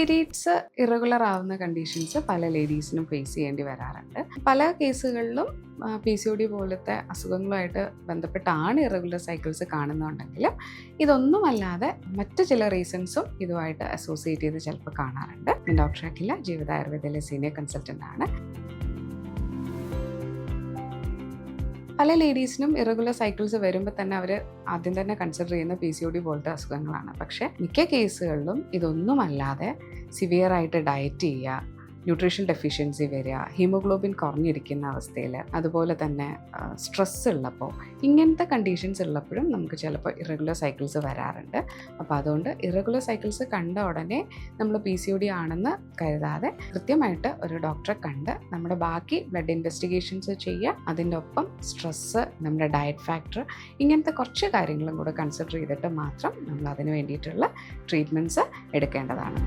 Periods irregular ആവുന്ന conditions പല ലേഡീസിനും face ചെയ്യേണ്ടി വരാറുണ്ട്. പല കേസുകളിലും PCOD പോലത്തെ അസുഖങ്ങളുമായിട്ട് ബന്ധപ്പെട്ടാണ് ഇറഗുലർ സൈക്കിൾസ് കാണുന്നുണ്ടെങ്കിലും ഇതൊന്നുമല്ലാതെ മറ്റ് ചില റീസൺസും ഇതുമായിട്ട് അസോസിയേറ്റ് ചെയ്ത് ചിലപ്പോൾ കാണാറുണ്ട്. ഞാൻ ഡോക്ടർ അഖില, ജീവിത ആയുർവേദയിലെ സീനിയർ കൺസൾട്ടൻ്റ് ആണ്. പല ലേഡീസിനും ഇറഗുലർ സൈക്കിൾസ് വരുമ്പോൾ തന്നെ അവർ ആദ്യം തന്നെ കൺസിഡർ ചെയ്യുന്ന PCOD പോലത്തെ അസുഖങ്ങളാണ്. പക്ഷേ മിക്ക കേസുകളിലും ഇതൊന്നുമല്ലാതെ സിവിയറായിട്ട് ഡയറ്റ് ചെയ്യുക, ന്യൂട്രീഷൻ ഡെഫിഷ്യൻസി വരിക, ഹീമോഗ്ലോബിൻ കുറഞ്ഞിരിക്കുന്ന അവസ്ഥയിൽ, അതുപോലെ തന്നെ സ്ട്രെസ് ഉള്ളപ്പോൾ, ഇങ്ങനത്തെ കണ്ടീഷൻസ് ഉള്ളപ്പോഴും നമുക്ക് ചിലപ്പോൾ ഇറഗുലർ സൈക്കിൾസ് വരാറുണ്ട്. അപ്പോൾ അതുകൊണ്ട് ഇറഗുലർ സൈക്കിൾസ് കണ്ട ഉടനെ നമ്മൾ PCOD ആണെന്ന് കരുതാതെ കൃത്യമായിട്ട് ഒരു ഡോക്ടറെ കണ്ട് നമ്മുടെ ബാക്കി ബ്ലഡ് ഇൻവെസ്റ്റിഗേഷൻസ് ചെയ്യുക. അതിൻ്റെ ഒപ്പം സ്ട്രെസ്സ്, നമ്മുടെ ഡയറ്റ് ഫാക്ടർ, ഇങ്ങനത്തെ കുറച്ച് കാര്യങ്ങളും കൂടെ കൺസിഡർ ചെയ്തിട്ട് മാത്രം നമ്മൾ അതിന് വേണ്ടിയിട്ടുള്ള ട്രീറ്റ്മെൻറ്റ്സ് എടുക്കേണ്ടതാണ്.